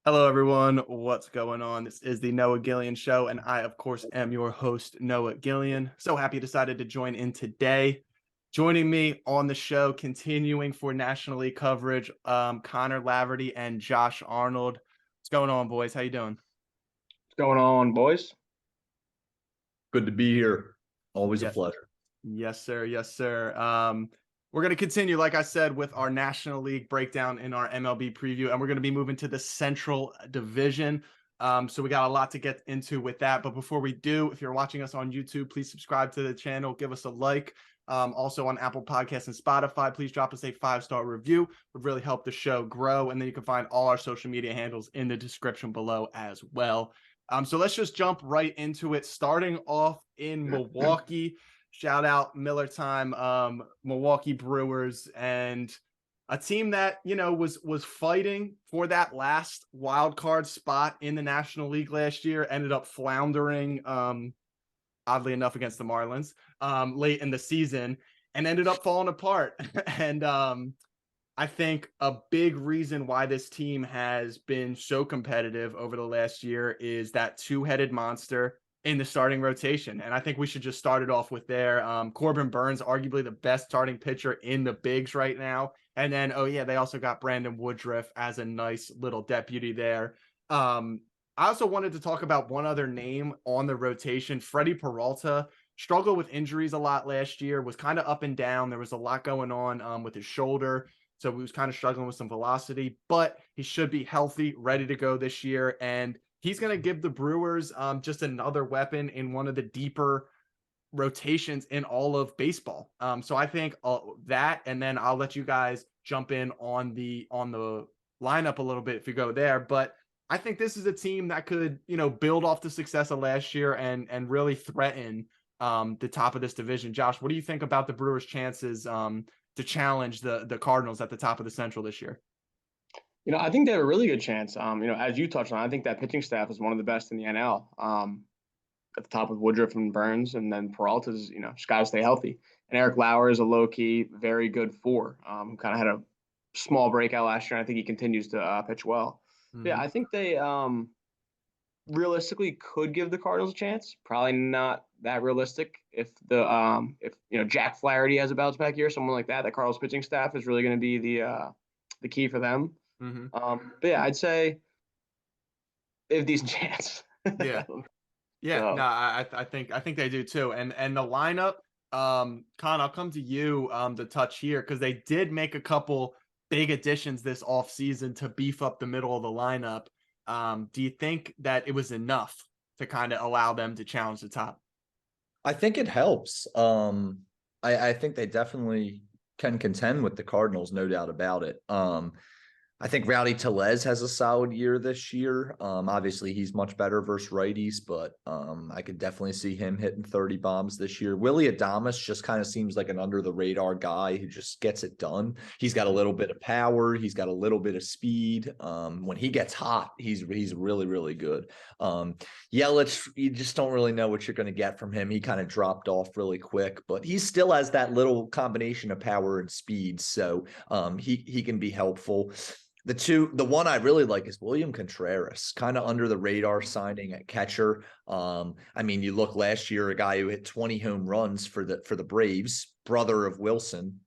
Hello, everyone. What's going on? This is the Noah Gillian Show, and I, of course, am your host, Noah Gillian. So happy you decided to join in today. Joining me on the show, continuing for National League coverage, Connor Laverty and Josh Arnold. What's going on, boys? How you doing? What's going on, boys? Good to be here. Always a Yes, pleasure. yes, sir. Yes, sir. We're going to continue, like I said, with our National League breakdown in our MLB preview, and we're going to be moving to the Central Division. So we got a lot to get into with that. But before we do, if you're watching us on YouTube, please subscribe to the channel, give us a like. Also on Apple Podcasts and Spotify, please drop us a 5-star review. It would really help the show grow. And then you can find all our social media handles in the description below as well. So let's just jump right into it, starting off in Milwaukee. Shout out Miller time, Milwaukee Brewers, and a team that was fighting for that last wild card spot in the National League last year. Ended up floundering, oddly enough, against the Marlins late in the season, and ended up falling apart. And I think a big reason why this team has been so competitive over the last year is that two-headed monster in the starting rotation. And I think we should just start it off with there. Corbin Burns, arguably the best starting pitcher in the bigs right now. And then, they also got Brandon Woodruff as a nice little deputy there. I also wanted to talk about one other name on the rotation. Freddie Peralta struggled with injuries a lot last year, was kind of up and down. There was a lot going on with his shoulder. So he was kind of struggling with some velocity, but he should be healthy, ready to go this year. And he's going to give the Brewers just another weapon in one of the deeper rotations in all of baseball. So I think that, and then I'll let you guys jump in on the lineup a little bit if you go there. But I think this is a team that could, build off the success of last year and really threaten the top of this division. Josh, what do you think about the Brewers' chances to challenge the Cardinals at the top of the Central this year? I think they have a really good chance. As you touched on, I think that pitching staff is one of the best in the NL. At the top with Woodruff and Burns, and then Peralta's, just got to stay healthy. And Eric Lauer is a low-key, very good four. Kind of had a small breakout last year, and I think he continues to pitch well. Mm-hmm. Yeah, I think they realistically could give the Cardinals a chance. Probably not that realistic if Jack Flaherty has a bounce back year, someone like that. The Cardinals pitching staff is really going to be the key for them. Mm-hmm. But yeah, I'd say they have a decent chance. Yeah. Yeah, So. no, I think they do too. And the lineup, Con, I'll come to you to touch here because they did make a couple big additions this offseason to beef up the middle of the lineup. Do you think that it was enough to kind of allow them to challenge the top? I think it helps. I think they definitely can contend with the Cardinals, no doubt about it. I think Rowdy Tellez has a solid year this year. Obviously, he's much better versus righties, but I could definitely see him hitting 30 bombs this year. Willy Adames just kind of seems like an under-the-radar guy who just gets it done. He's got a little bit of power. He's got a little bit of speed. When he gets hot, he's really, really good. Yelich, you just don't really know what you're going to get from him. He kind of dropped off really quick, but he still has that little combination of power and speed, so he can be helpful. The one I really like is William Contreras, kind of under the radar signing at catcher. You look last year, a guy who hit 20 home runs for the Braves, brother of Wilson,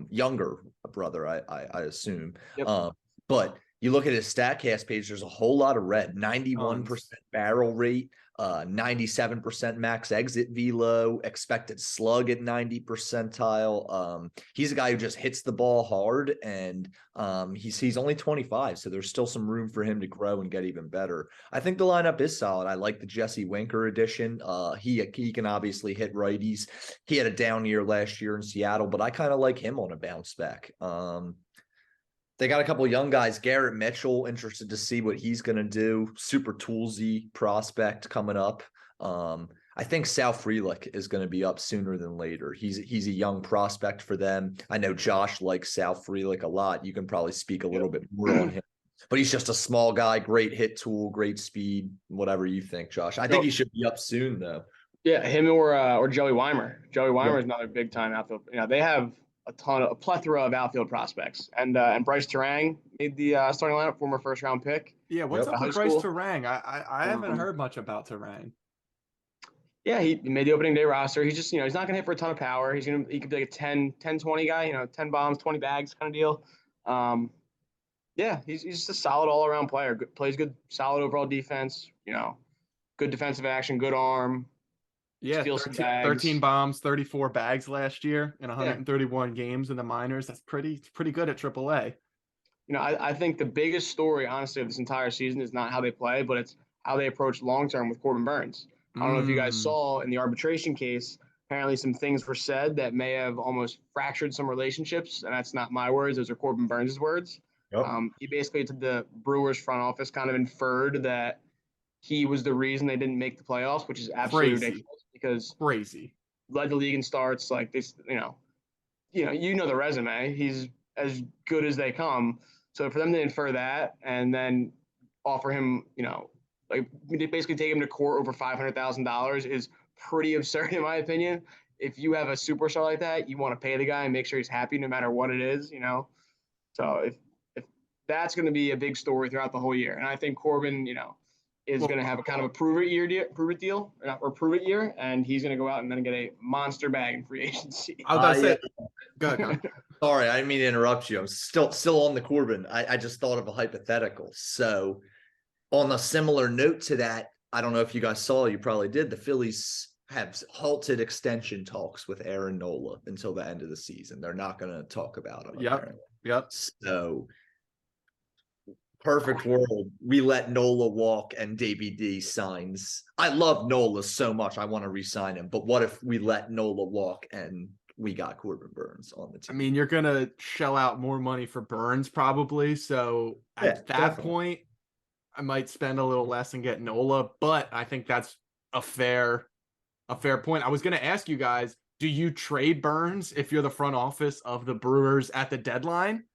younger brother, I assume. Yep. But you look at his StatCast page, there's a whole lot of red, 91% barrel rate, 97% max exit velo, expected slug at 90 percentile. He's a guy who just hits the ball hard, and he's only 25, so there's still some room for him to grow and get even better. I think the lineup is solid. I like the Jesse Winker addition. He can obviously hit righties. He had a down year last year in Seattle, but I kind of like him on a bounce back. They got a couple of young guys. Garrett Mitchell, interested to see what he's going to do. Super toolsy prospect coming up. I think Sal Frelick is going to be up sooner than later. He's a young prospect for them. I know Josh likes Sal Frelick a lot. You can probably speak a little bit more on him. But he's just a small guy, great hit tool, great speed, whatever you think, Josh. I think he should be up soon, though. Yeah, him or Joey Weimer. Joey Weimer is another big time outfield. They have a plethora of outfield prospects. And Bryce Terang made the starting lineup, former first round pick. Yeah, what's Yep. up High with Bryce school. Terang? I haven't heard much about Terang. Yeah, he made the opening day roster. He's just, he's not going to hit for a ton of power. He could be like a 10, 20 guy, 10 bombs, 20 bags kind of deal. Yeah, he's just a solid all around player. Plays good, solid overall defense, good defensive action, good arm, Yeah, steals some 13 bags. bombs, 34 bags last year in Yeah. 131 games in the minors. That's pretty good at AAA. I think the biggest story, honestly, of this entire season is not how they play, but it's how they approach long term with Corbin Burns. I don't know if you guys saw in the arbitration case, apparently some things were said that may have almost fractured some relationships, and that's not my words; those are Corbin Burns' words. Yep. He basically, to the Brewers front office, kind of inferred that he was the reason they didn't make the playoffs, which is absolutely ridiculous because Crazy. led the league in starts. Like this, the resume. He's as good as they come. So for them to infer that and then offer him, basically take him to court over $500,000 is pretty absurd in my opinion. If you have a superstar like that, you want to pay the guy and make sure he's happy no matter what it is, So if that's going to be a big story throughout the whole year, and I think Corbin, is going to have a kind of a prove it year, and he's going to go out and then get a monster bag in free agency. I was about to say, go ahead. Sorry, I didn't mean to interrupt you. I'm still on the Corbin. I just thought of a hypothetical. So on a similar note to that, I don't know if you guys saw, you probably did, the Phillies have halted extension talks with Aaron Nola until the end of the season. They're not going to talk about him. Yep. So perfect world, we let Nola walk and Davey D signs. I love Nola so much. I want to re-sign him. But what if we let Nola walk and we got Corbin Burns on the team? I mean, you're going to shell out more money for Burns probably. So at that point, I might spend a little less and get Nola, but I think that's a fair point. I was going to ask you guys, do you trade Burns if you're the front office of the Brewers at the deadline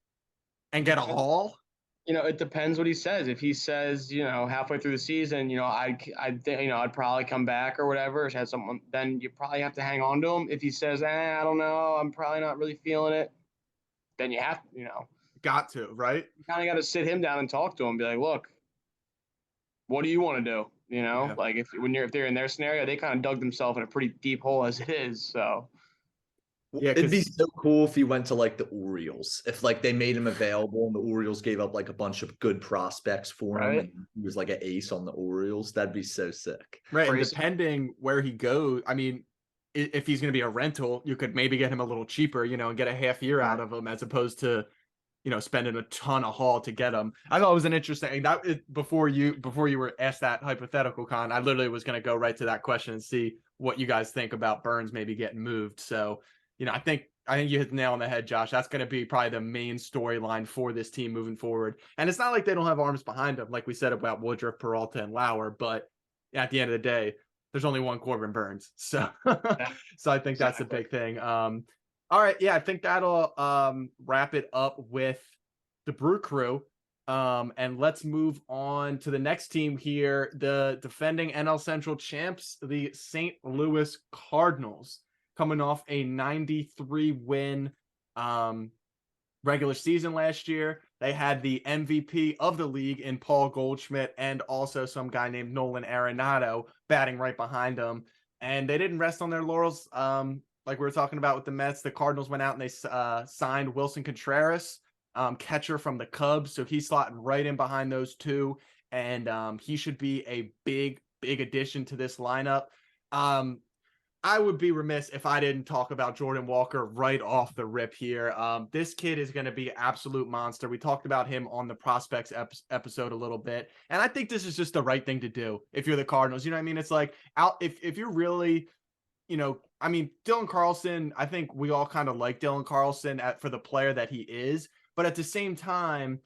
and get a haul? It depends what he says. If he says, halfway through the season, I'd probably come back or whatever, had someone, then you probably have to hang on to him. If he says, I don't know, I'm probably not really feeling it, then you have, got to, right? You kind of got to sit him down and talk to him, be like, look, what do you want to do? Like if they're in their scenario, they kind of dug themselves in a pretty deep hole as it is. So yeah, it'd be so cool if he went to like the Orioles, if like they made him available and the Orioles gave up like a bunch of good prospects for him and he was like an ace on the Orioles. That'd be so sick. Right. And depending where he goes, I mean, if he's going to be a rental, you could maybe get him a little cheaper, and get a half year out of him as opposed to, spending a ton of haul to get him. I thought it was an interesting before you were asked that hypothetical, Con, I literally was going to go right to that question and see what you guys think about Burns maybe getting moved. So, I think you hit the nail on the head, Josh. That's going to be probably the main storyline for this team moving forward. And it's not like they don't have arms behind them, like we said about Woodruff, Peralta, and Lauer. But at the end of the day, there's only one Corbin Burns. So, so I think that's a big thing. All right, yeah, I think that'll wrap it up with the Brew Crew. And let's move on to the next team here, the defending NL Central champs, the St. Louis Cardinals, coming off a 93-win regular season last year. They had the MVP of the league in Paul Goldschmidt and also some guy named Nolan Arenado batting right behind them. And they didn't rest on their laurels. Like we were talking about with the Mets, the Cardinals went out and they signed Wilson Contreras, catcher from the Cubs. So he's slotting right in behind those two. And he should be a big addition to this lineup. I would be remiss if I didn't talk about Jordan Walker right off the rip here. This kid is going to be an absolute monster. We talked about him on the prospects episode a little bit. And I think this is just the right thing to do if you're the Cardinals. You know what I mean? It's like if you're really, Dylan Carlson, I think we all kind of like Dylan Carlson for the player that he is. But at the same time,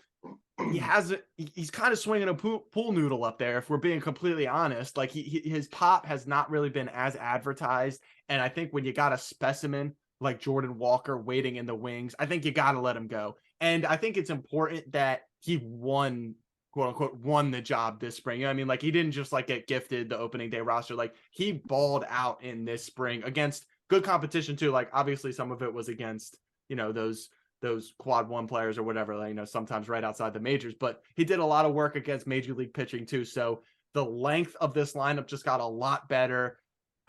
he's kind of swinging a pool noodle up there, if we're being completely honest. Like his pop has not really been as advertised. And I think when you got a specimen like Jordan Walker waiting in the wings, I think you got to let him go. And I think it's important that he quote unquote won the job this spring. You know what I mean? Like he didn't just like get gifted the opening day roster. Like he balled out in this spring against good competition too. Like obviously some of it was against those quad one players or whatever, sometimes right outside the majors, but he did a lot of work against major league pitching too. So the length of this lineup just got a lot better.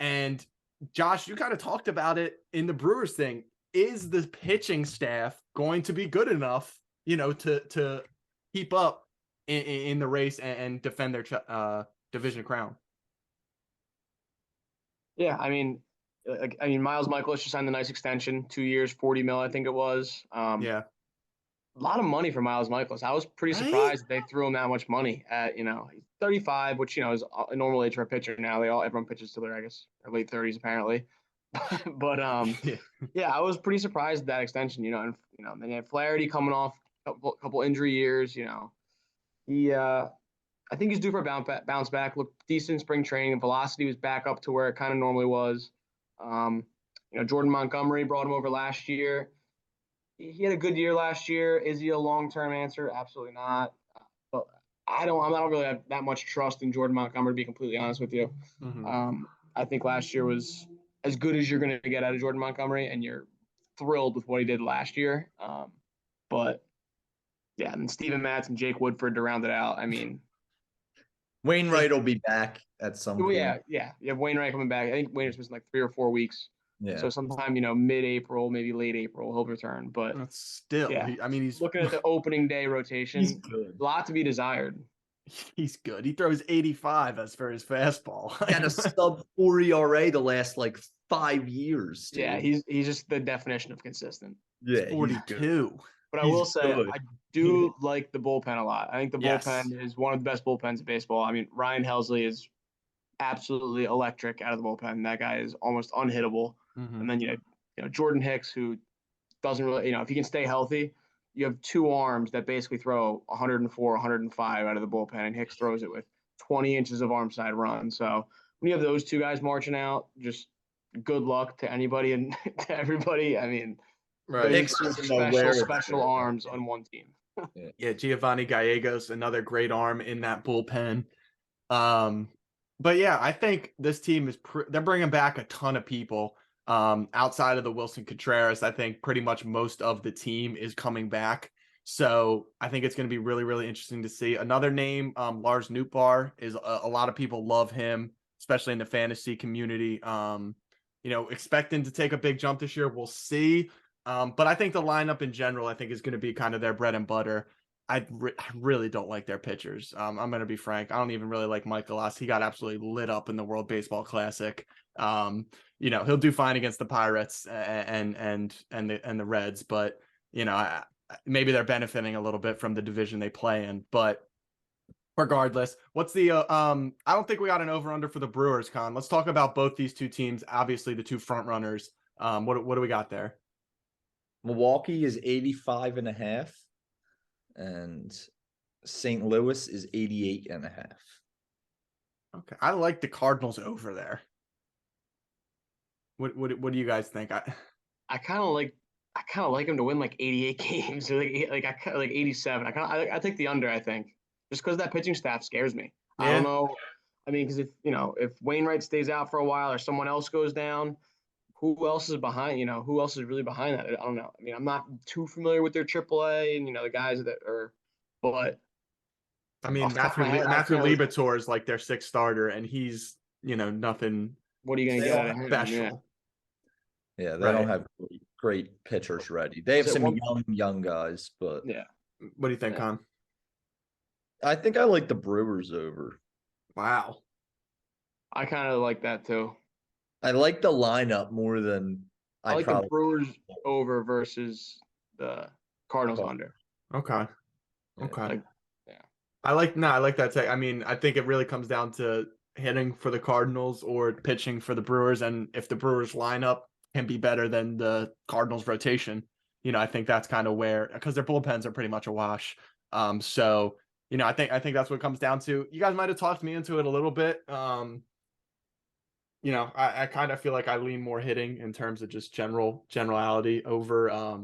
And Josh, you kind of talked about it in the Brewers thing. Is the pitching staff going to be good enough, to keep up in the race and defend their division crown? Yeah, I mean, Miles Michaelis just signed a nice extension, 2 years, 40 mil, I think it was. Yeah. A lot of money for Miles Michaelis. I was pretty surprised they threw him that much money at, he's 35, which, is a normal age for a pitcher now. Everyone pitches till their late 30s apparently. But yeah, I was pretty surprised at that extension, and then you had Flaherty coming off a couple injury years, he I think he's due for a bounce back. Looked decent in spring training. The velocity was back up to where it kind of normally was. Jordan Montgomery brought him over last year. He had a good year last year. Is he a long-term answer? Absolutely not. But I don't really have that much trust in Jordan Montgomery, to be completely honest with you. Mm-hmm. I think last year was as good as you're going to get out of Jordan Montgomery, and you're thrilled with what he did last year. But yeah, and Steven Matz and Jake Woodford to round it out. I mean, Wainwright will be back at some point. Yeah. You have Wainwright coming back. I think Wainwright's missing like 3 or 4 weeks. Yeah. So sometime, mid-April, maybe late April, he'll return. But that's still, yeah. He's looking at the opening day rotation. He's good. A lot to be desired. He's good. He throws 85 as for his fastball. He had a sub-4 ERA the last 5 years. Dude. Yeah, he's just the definition of consistent. Yeah, 42. But I will say, I do like the bullpen a lot. I think the bullpen is one of the best bullpens in baseball. I mean, Ryan Helsley is absolutely electric out of the bullpen. That guy is almost unhittable. Mm-hmm. And then you have Jordan Hicks, who doesn't really, if he can stay healthy, you have 2 arms that basically throw 104, 105 out of the bullpen, and Hicks throws it with 20 inches of arm side run. So when you have those 2 guys marching out, just good luck to anybody and to everybody. I mean, right. Hicks special arms on one team. Yeah, Giovanni Gallegos, another great arm in that bullpen. But yeah, I think this team is they're bringing back a ton of people. Outside of the Wilson Contreras, I think pretty much most of the team is coming back. So I think it's going to be really, really interesting to see. Another name, Lars Nootbaar, is a lot of people love him, especially in the fantasy community. Expecting to take a big jump this year. We'll see. But I think the lineup in general, I think, is going to be kind of their bread and butter. I really don't like their pitchers. I'm going to be frank. I don't even really like Mike Elias. He got absolutely lit up in the World Baseball Classic. He'll do fine against the Pirates and the Reds, but maybe they're benefiting a little bit from the division they play in. But regardless, what's the I don't think we got an over under for the Brewers, Con. Let's talk about both these two teams. Obviously, the two front runners. What do we got there? Milwaukee is 85.5, and St. Louis is 88.5. Okay, I like the Cardinals over there. What do you guys think? I kind of like him to win 88 games, or like 87. I take the under. I think just because that pitching staff scares me. Yeah. I don't know. I mean, because if Wainwright stays out for a while or someone else goes down, who else is behind? Who else is really behind that? I don't know. I mean, I'm not too familiar with their AAA and the guys that are, but I mean, Matthew Libator is like their 6th starter, and he's nothing. What are you gonna get out of him? Special. Yeah, they don't have great pitchers ready. They have some young guys, but yeah. What do you think, Con? I think I like the Brewers over. Wow. I kind of like that too. I like the lineup more than I like the Brewers over versus the Cardinals under. Okay. Okay. I like that take. I mean, I think it really comes down to hitting for the Cardinals or pitching for the Brewers, and if the Brewers lineup can be better than the Cardinals rotation, I think that's kind of where, because their bullpens are pretty much a wash. So I think that's what it comes down to. You guys might have talked me into it a little bit. I kind of feel like I lean more hitting in terms of just generality over,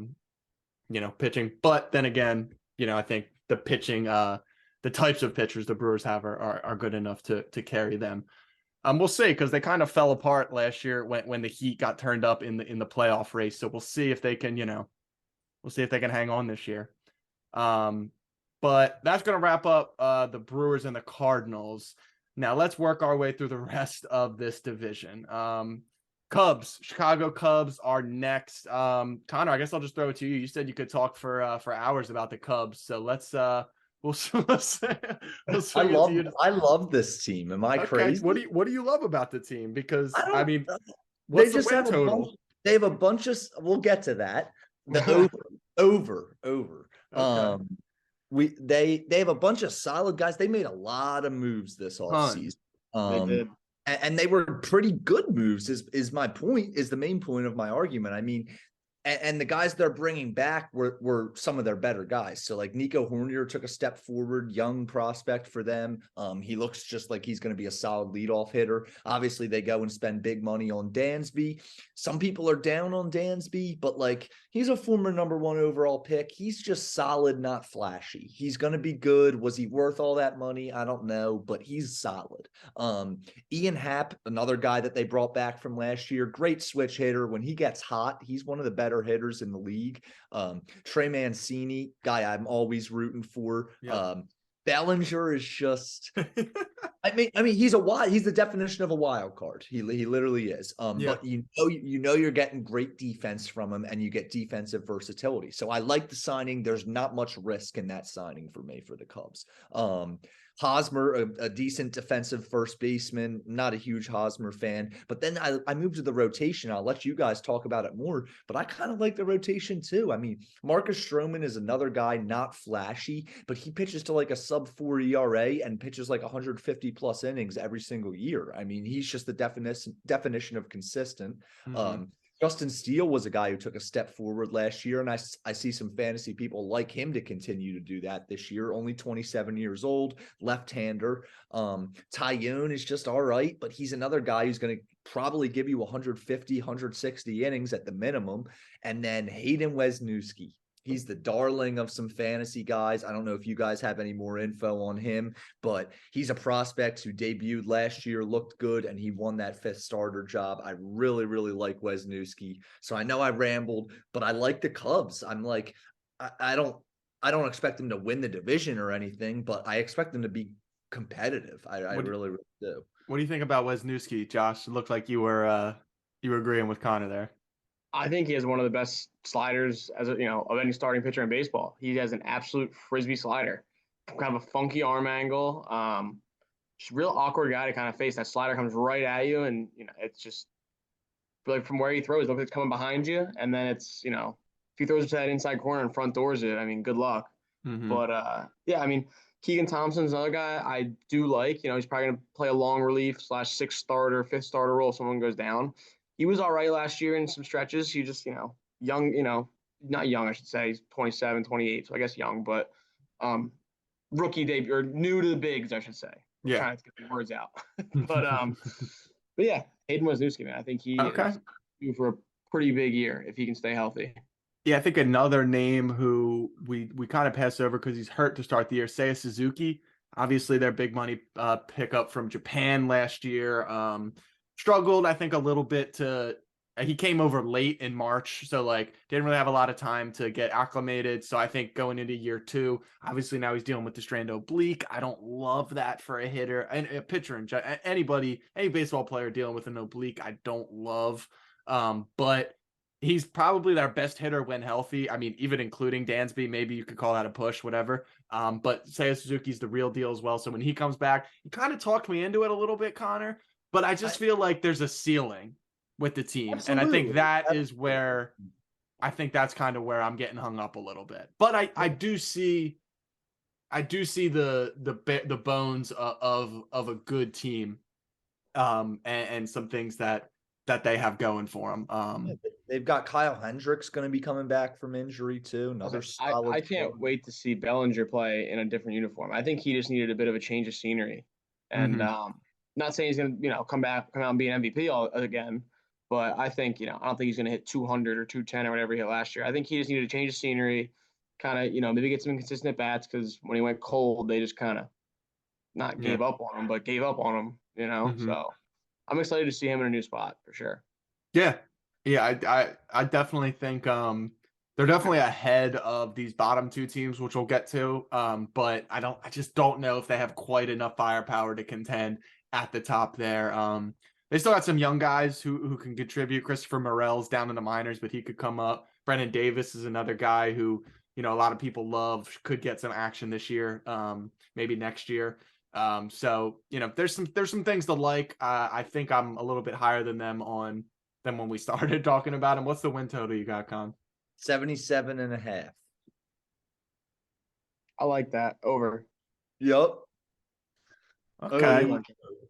pitching. But then again, I think the pitching, the types of pitchers the Brewers have are good enough to carry them. We'll see, because they kind of fell apart last year when the Heat got turned up in the playoff race. So we'll see if they can, We'll see if they can hang on this year. But that's going to wrap up the Brewers and the Cardinals. Now let's work our way through the rest of this division. Cubs, Chicago Cubs are next. Connor, I guess I'll just throw it to you. You said you could talk for hours about the Cubs, so let's we'll swing I love this team. Am I crazy? What do you love about the team? Because I mean, they what's just the win have total? they have a bunch of. We'll get to that. The over. Okay. They have a bunch of solid guys. They made a lot of moves this offseason. They did. And they were pretty good moves is my point, is the main point of my argument. I mean, and the guys they're bringing back were some of their better guys. So like Nico Hornier took a step forward, young prospect for them. He looks just like he's going to be a solid leadoff hitter. Obviously, they go and spend big money on Dansby. Some people are down on Dansby, but like he's a former #1 overall pick. He's just solid, not flashy. He's going to be good. Was he worth all that money? I don't know, but he's solid. Ian Happ, another guy that they brought back from last year, great switch hitter. When he gets hot, he's one of the better hitters in the league. Trey Mancini, guy I'm always rooting for. Yep. Bellinger is just I mean he's the definition of a wild card. He literally is. But you know you're getting great defense from him, and you get defensive versatility. So I like the signing. There's not much risk in that signing for me for the Cubs. Hosmer, a decent defensive first baseman. Not a huge Hosmer fan. But then I moved to the rotation. I'll let you guys talk about it more, but I kind of like the rotation too. I mean, Marcus Stroman is another guy, not flashy, but he pitches to like a sub-4 ERA and pitches like 150 plus innings every single year. I mean, he's just the definition of consistent. Mm-hmm. Justin Steele was a guy who took a step forward last year, and I see some fantasy people like him to continue to do that this year. Only 27 years old, left-hander. Tyone is just all right, but he's another guy who's going to probably give you 150, 160 innings at the minimum. And then Hayden Wesniewski. He's the darling of some fantasy guys. I don't know if you guys have any more info on him, but he's a prospect who debuted last year, looked good, and he won that 5th starter job. I really, really like Wesniewski. So I know I rambled, but I like the Cubs. I'm like, I don't expect them to win the division or anything, but I expect them to be competitive. I really, really do. What do you think about Wesniewski, Josh? It looked like you were agreeing with Connor there. I think he has one of the best sliders of any starting pitcher in baseball. He has an absolute frisbee slider, kind of a funky arm angle. Just real awkward guy to kind of face. That slider comes right at you, and it's just like from where he throws, it looks like it's coming behind you, and then it's if he throws it to that inside corner and front doors it, I mean, good luck. Mm-hmm. But yeah, I mean, Keegan Thompson's another guy I do like. He's probably gonna play a long relief / 6th starter, 5th starter role if someone goes down. He was all right last year in some stretches. He just, young, not young, I should say. He's 27, 28, so I guess young, but rookie debut, or new to the bigs, I should say. Yeah. Trying to get the words out. but yeah, Hayden Wesniewski, man. I think he is due for a pretty big year if he can stay healthy. Yeah, I think another name who we kind of passed over because he's hurt to start the year, Seiya Suzuki. Obviously, their big money pickup from Japan last year. Struggled, I think, a little bit he came over late in March, so like didn't really have a lot of time to get acclimated. So I think going into year 2, obviously now he's dealing with the strained oblique. I don't love that for a hitter and a pitcher and any baseball player dealing with an oblique. I don't love, but he's probably their best hitter when healthy. I mean, even including Dansby, maybe you could call that a push, whatever. But Seiya Suzuki's the real deal as well. So when he comes back, he kind of talked me into it a little bit, Connor. But I just feel like there's a ceiling with the team. Absolutely. And I think that's kind of where I'm getting hung up a little bit. But I do see the bones of a good team and some things that they have going for them. They've got Kyle Hendricks going to be coming back from injury too. Another solid. I can't wait to see Bellinger play in a different uniform. I think he just needed a bit of a change of scenery. And not saying he's going to come out and be an MVP again, but I think I don't think he's going to hit 200 or 210 or whatever he hit last year. I think he just needed to change of scenery, kind of maybe get some inconsistent at bats, because when he went cold, they just kind of not gave up on him, but gave up on him. So I'm excited to see him in a new spot for sure. Yeah, I definitely think They're definitely ahead of these bottom two teams, which we'll get to. But I just don't know if they have quite enough firepower to contend at the top there. They still got some young guys who can contribute. Christopher Morel's down in the minors, but he could come up. Brennan Davis is another guy who, a lot of people love, could get some action this year, maybe next year. So there's some things to like. I think I'm a little bit higher than them than when we started talking about them. What's the win total you got, Con? 77.5. I like that. Over. Yep. Okay.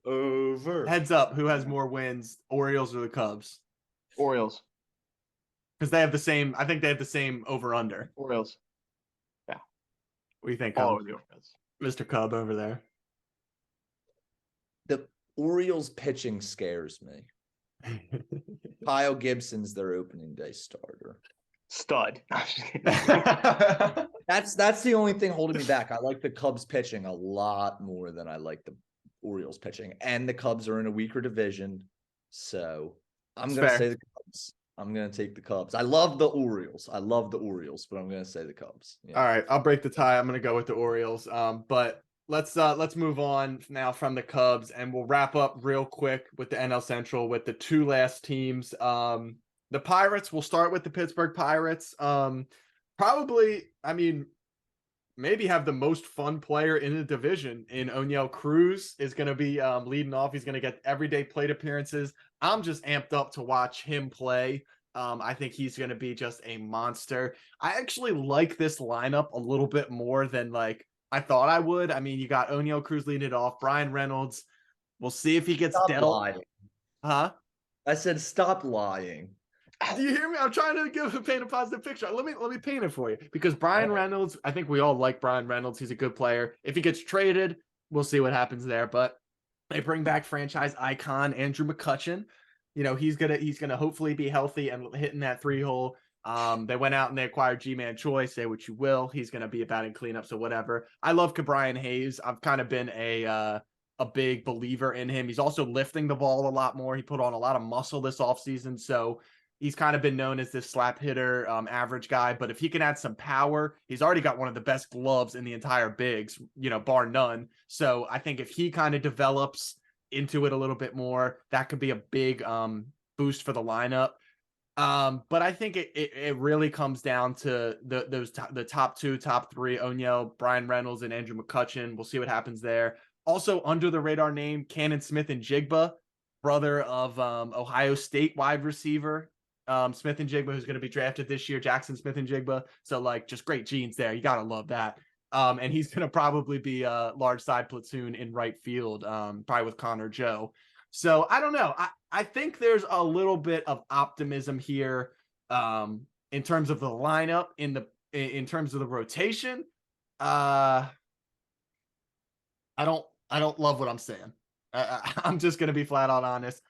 Over. Heads up, who has more wins, Orioles or the Cubs? Orioles. Because they have the same. I think they have the same over under. Orioles. Yeah. What do you think, All over the Orioles. Mr. Cub over there? The Orioles pitching scares me. Kyle Gibson's their opening day starter. Stud. That's the only thing holding me back. I like the Cubs pitching a lot more than I like the Orioles pitching, and the Cubs are in a weaker division, so I'm going to say the Cubs. I'm going to take the Cubs. I love the Orioles, but I'm going to say the Cubs. Yeah. All right, I'll break the tie. I'm going to go with the Orioles. But let's move on now from the Cubs, and we'll wrap up real quick with the NL Central with the two last teams. The Pirates, we'll start with the Pittsburgh Pirates. Probably, maybe have the most fun player in the division in O'Neal Cruz is going to be leading off. He's going to get everyday plate appearances. I'm just amped up to watch him play. I think he's going to be just a monster. I actually like this lineup a little bit more than I thought I would. You got O'Neal Cruz leading it off, Brian Reynolds. We'll see if he gets dealt. Lying. Huh? I said stop lying. Do you hear me? I'm trying to paint a positive picture. Let me paint it for you. Because Brian Reynolds, I think we all like Brian Reynolds. He's a good player. If he gets traded, we'll see what happens there. But they bring back franchise icon Andrew McCutchen. He's gonna hopefully be healthy and hitting that 3-hole. They went out and they acquired G-Man Choi. Say what you will. He's gonna be a batting cleanup, so whatever. I love Cabrian Hayes. I've kind of been a big believer in him. He's also lifting the ball a lot more. He put on a lot of muscle this offseason, so he's kind of been known as this slap hitter, average guy. But if he can add some power, he's already got one of the best gloves in the entire bigs, bar none. So I think if he kind of develops into it a little bit more, that could be a big boost for the lineup. But I think it really comes down to the top two, top three, O'Neal, Brian Reynolds, and Andrew McCutchen. We'll see what happens there. Also, under the radar name, Cannon Smith and Jigba, brother of Ohio State wide receiver Smith and Jigba, who's going to be drafted this year, Jackson Smith and Jigba. So just great genes there. You got to love that. And he's going to probably be a large side platoon in right field, probably with Connor Joe. So I don't know. I think there's a little bit of optimism here in terms of the lineup, in terms of the rotation. I don't love what I'm saying. I'm just going to be flat out honest.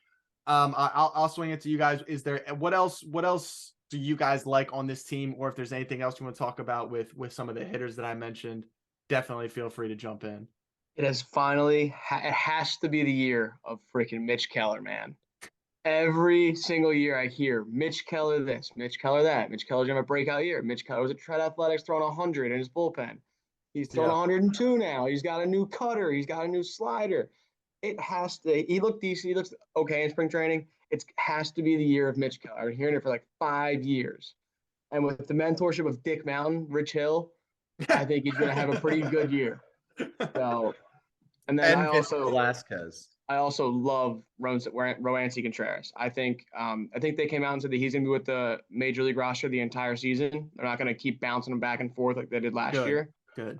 I'll swing it to you guys. Is there what else do you guys like on this team, or if there's anything else you want to talk about with some of the hitters that I mentioned, definitely feel free to jump in. It has finally it has to be the year of freaking Mitch Keller, man. Every single year I hear Mitch Keller this, Mitch Keller that. Mitch Keller's gonna have a breakout year. Mitch Keller was at Tread Athletics throwing 100 in his bullpen. He's throwing 102 now. He's got a new cutter. He's got a new slider. It has to. He looked decent. He looks okay in spring training. It has to be the year of Mitch Keller. I've been hearing it for 5 years. And with the mentorship of Dick Mountain, Rich Hill, I think he's going to have a pretty good year. So, and then I also love Roansy Contreras. I think they came out and said that he's going to be with the Major League roster the entire season. They're not going to keep bouncing him back and forth like they did last year. Good.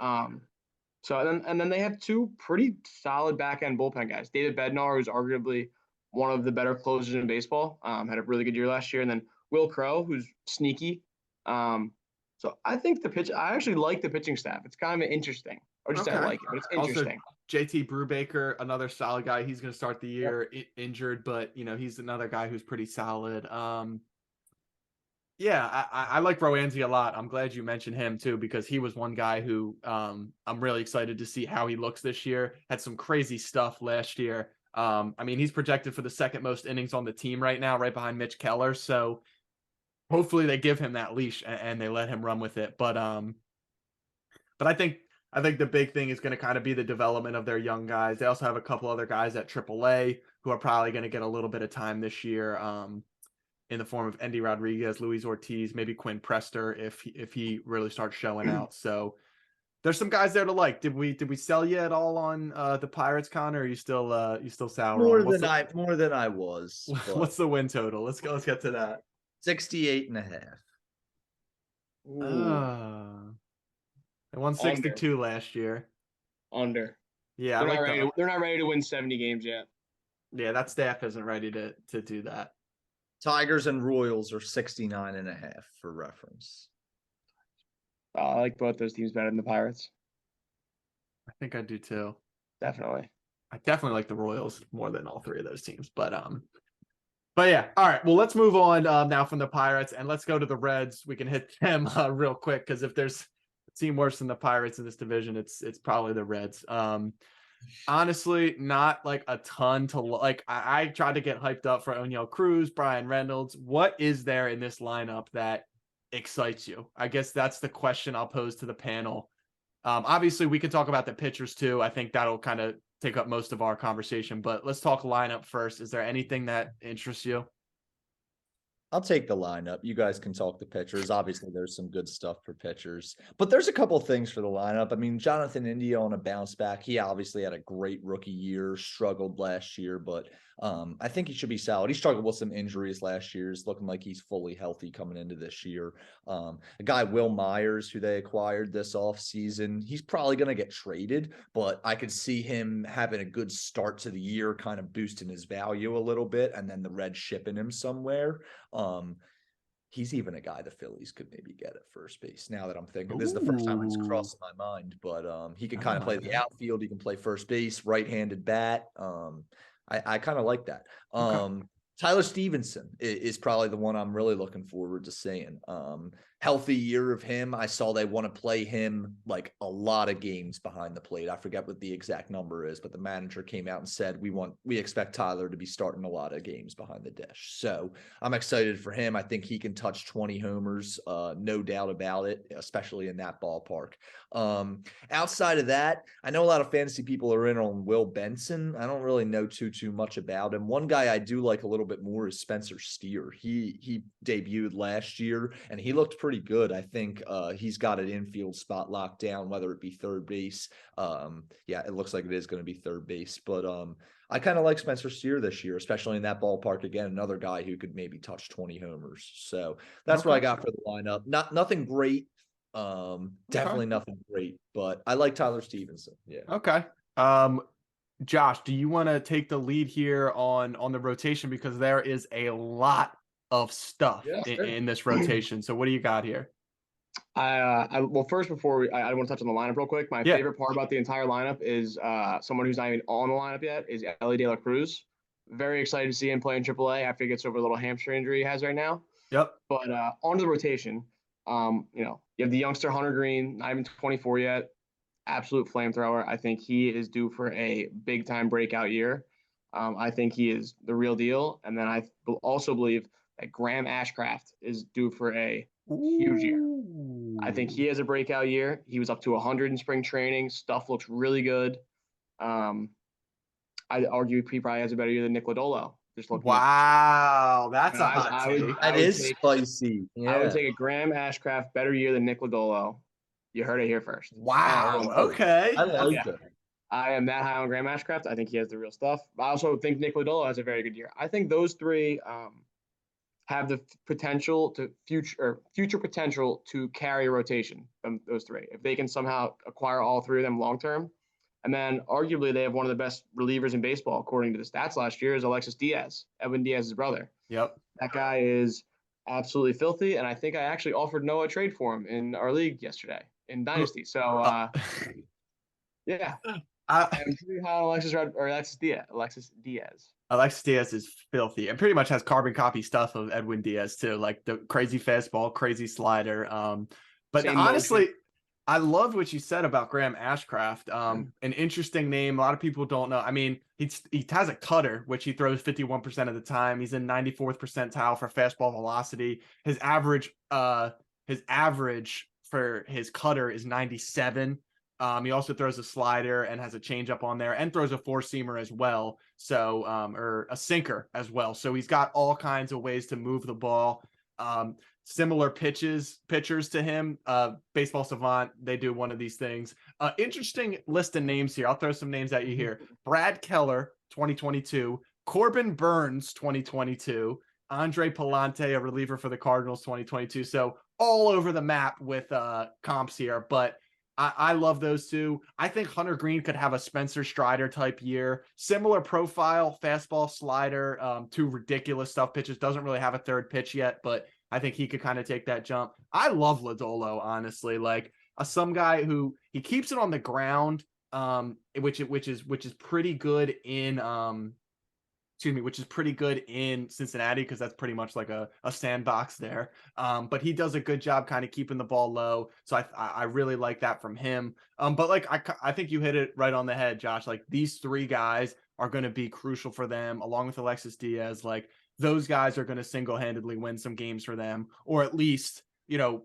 So then they have two pretty solid back end bullpen guys. David Bednar, who's arguably one of the better closers in baseball, had a really good year last year, and then Will Crow, who's sneaky. So I think I actually like the pitching staff. It's kind of interesting. Or just I like it, but it's interesting. Also, JT Brubaker, another solid guy. He's going to start the year injured, but he's another guy who's pretty solid. Yeah, I like Roansy a lot. I'm glad you mentioned him too, because he was one guy who I'm really excited to see how he looks this year. Had some crazy stuff last year. He's projected for the second most innings on the team right now, right behind Mitch Keller. So hopefully they give him that leash and they let him run with it. But I think the big thing is going to kind of be the development of their young guys. They also have a couple other guys at AAA who are probably going to get a little bit of time this year, in the form of Endy Rodriguez, Luis Ortiz, maybe Quinn Prester if he really starts showing out. So there's some guys there to like. Did we sell you at all on the Pirates, Connor? Or are you still sour More on? than I was. What's the win total? Let's get to that. 68.5. They won 62 last year. Under. Yeah, they're not ready to win 70 games yet. Yeah, that staff isn't ready to do that. Tigers and Royals are 69.5 for reference. I like both those teams better than the Pirates. I think I do too. Definitely. I definitely like the Royals more than all three of those teams. But yeah. All right. Well, let's move on now from the Pirates and let's go to the Reds. We can hit them real quick because if there's a team worse than the Pirates in this division, it's probably the Reds. Honestly, not like a ton to like. I tried to get hyped up for O'Neal Cruz, Brian Reynolds. What is there in this lineup that excites you? I guess that's the question I'll pose to the panel. Obviously, we can talk about the pitchers too. I think that'll kind of take up most of our conversation, but let's talk lineup first. Is there anything that interests you? I'll take the lineup. You guys can talk the pitchers. Obviously, there's some good stuff for pitchers, but there's a couple of things for the lineup. I mean, Jonathan India on a bounce back. He obviously had a great rookie year, struggled last year, but I think he should be solid. He struggled with some injuries last year. He's looking like he's fully healthy coming into this year. A guy, Will Myers, who they acquired this offseason, he's probably going to get traded, but I could see him having a good start to the year, kind of boosting his value a little bit, and then the Reds shipping him somewhere. He's even a guy the Phillies could maybe get at first base. Now that I'm thinking, this is the first time it's crossed my mind, but he can kind of play the outfield. He can play first base, right-handed bat. I kind of like that. Okay. Tyler Stevenson is probably the one I'm really looking forward to seeing. Healthy year of him. I saw they want to play him like a lot of games behind the plate. I forget what the exact number is, but the manager came out and said, we expect Tyler to be starting a lot of games behind the dish. So I'm excited for him. I think he can touch 20 homers, no doubt about it, especially in that ballpark. Outside of that, I know a lot of fantasy people are in on Will Benson. I don't really know too much about him. One guy I do like a little bit more is Spencer Steer. He debuted last year and he looked pretty good. I think he's got an infield spot locked down, whether it be third base. Yeah, it looks like it is going to be third base, but I kind of like Spencer Steer this year, especially in that ballpark. Again, another guy who could maybe touch 20 homers. So that's what I got for the lineup. Nothing great. Definitely nothing great, but I like Tyler Stevenson. Yeah. Okay. Josh, do you want to take the lead here on the rotation because there is a lot of stuff in this rotation. So what do you got here? Well, first, before I want to touch on the lineup real quick. My favorite part about the entire lineup is someone who's not even on the lineup yet is Elly De La Cruz. Very excited to see him play in AAA after he gets over the little hamstring injury he has right now. Yep. But onto the rotation. You have the youngster Hunter Green, not even 24 yet. Absolute flamethrower. I think he is due for a big time breakout year. I think he is the real deal. And then I also believe that Graham Ashcraft is due for a huge year. I think he has a breakout year. He was up to 100 in spring training. Stuff looks really good. I'd argue he probably has a better year than Nick Lodolo. Wow, that's a hot take. That is spicy. Yeah. I would take a Graham Ashcraft better year than Nick Lodolo. You heard it here first. Wow. Okay. I like it. I am that high on Graham Ashcraft. I think he has the real stuff. But I also think Nick Lodolo has a very good year. I think those three have the potential to future potential to carry a rotation. Those three, if they can somehow acquire all three of them long term, and then arguably they have one of the best relievers in baseball according to the stats last year is Alexis Diaz, Edwin Diaz's brother. Yep. That guy is absolutely filthy, and I think I actually offered Noah a trade for him in our league yesterday in Dynasty. So yeah. I'm pretty high on Alexis Diaz. Alexis Diaz is filthy and pretty much has carbon copy stuff of Edwin Diaz too, like the crazy fastball, crazy slider. But Same honestly, motion. I loved what you said about Graham Ashcraft. An interesting name. A lot of people don't know. I mean, he has a cutter, which he throws 51% of the time. He's in 94th percentile for fastball velocity. His average for his cutter is 97. He also throws a slider and has a changeup on there, and throws a four-seamer as well. So, or a sinker as well. So he's got all kinds of ways to move the ball. Similar pitchers to him. Baseball Savant, they do one of these things. Interesting list of names here. I'll throw some names at you here. Brad Keller, 2022. Corbin Burns, 2022. Andre Palante, a reliever for the Cardinals, 2022. So all over the map with comps here, but I love those two. I think Hunter Green could have a Spencer Strider type year. Similar profile, fastball, slider, two ridiculous stuff pitches. Doesn't really have a third pitch yet, but I think he could kind of take that jump. I love Lodolo, honestly. Like some guy who he keeps it on the ground, which is pretty good in which is pretty good in Cincinnati, because that's pretty much like a sandbox there. But he does a good job kind of keeping the ball low. So I really like that from him. But like I think you hit it right on the head, Josh. Like these three guys are going to be crucial for them, along with Alexis Diaz. Like those guys are going to single-handedly win some games for them, or at least,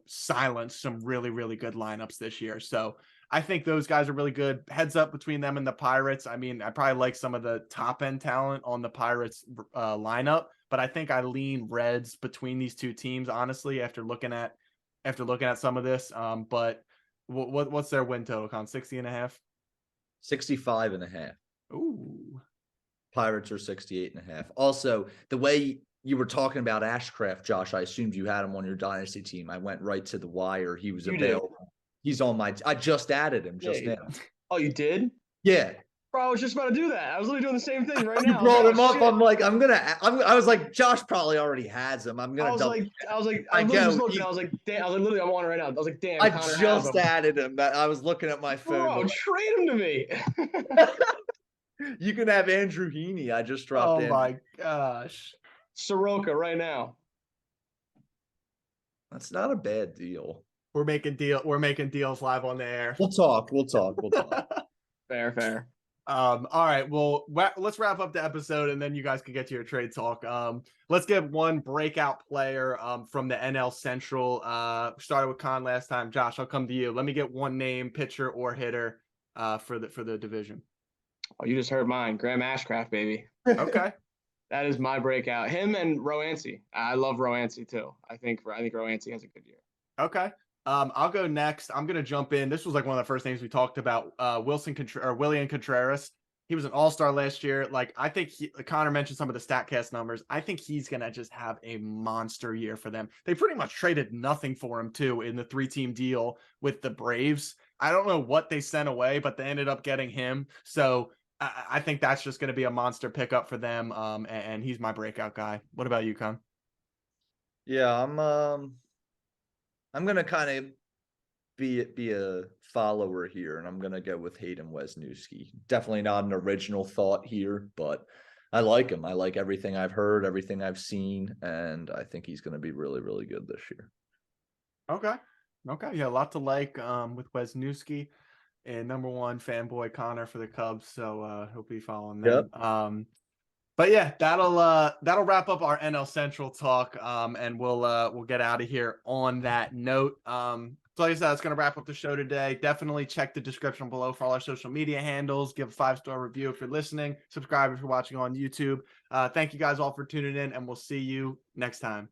silence some really, really good lineups this year. So I think those guys are really good. Heads up between them and the Pirates. I mean, I probably like some of the top end talent on the Pirates lineup, but I think I lean Reds between these two teams, honestly, after looking at some of this. But what's their win total, Con? 60.5? 65.5. Ooh. Pirates are 68.5. Also, the way you were talking about Ashcraft, Josh, I assumed you had him on your dynasty team. I went right to the wire. He was available. He's on my. I just added him just now. Oh, you did? Yeah. Bro, I was just about to do that. I was literally doing the same thing right You now. brought him up. Shit. I'm like, I was like, Josh probably already has him. I'm gonna. I was looking. I was like, damn. I was like, literally, I'm on it right now. I was like, damn. I just added him. I was looking at my phone. Bro, trade him to me. You can have Andrew Heaney. I just dropped in. Oh my gosh. Soroka right now. That's not a bad deal. We're making deals live on the air. We'll talk. Fair. All right. Well, let's wrap up the episode, and then you guys can get to your trade talk. Let's get one breakout player from the NL Central. Started with Con last time. Josh, I'll come to you. Let me get one name, pitcher or hitter, for the division. Oh, you just heard mine. Graham Ashcraft, baby. Okay. That is my breakout. Him and Roansy. I love Roansy too. I think Roansy has a good year. Okay. I'll go next. I'm gonna jump in. This was like one of the first names we talked about. William Contreras. He was an all-star last year. Like I think Connor mentioned some of the StatCast numbers. I think he's gonna just have a monster year for them. They pretty much traded nothing for him too in the 3-team deal with the Braves. I don't know what they sent away, but they ended up getting him. So I think that's just gonna be a monster pickup for them. And he's my breakout guy. What about you, Con? Yeah, I'm gonna kind of be a follower here, and I'm gonna go with Hayden Wesniewski. Definitely not an original thought here, but I like him. I like everything I've heard, everything I've seen, and I think he's gonna be really, really good this year. Okay. Yeah, a lot to like with Wesniewski, and number one fanboy Connor for the Cubs. So he'll be following them. Yep. But yeah, that'll wrap up our NL Central talk. And we'll get out of here on that note. So like I said, that's going to wrap up the show today. Definitely check the description below for all our social media handles. Give a 5-star review if you're listening. Subscribe if you're watching on YouTube. Thank you guys all for tuning in, and we'll see you next time.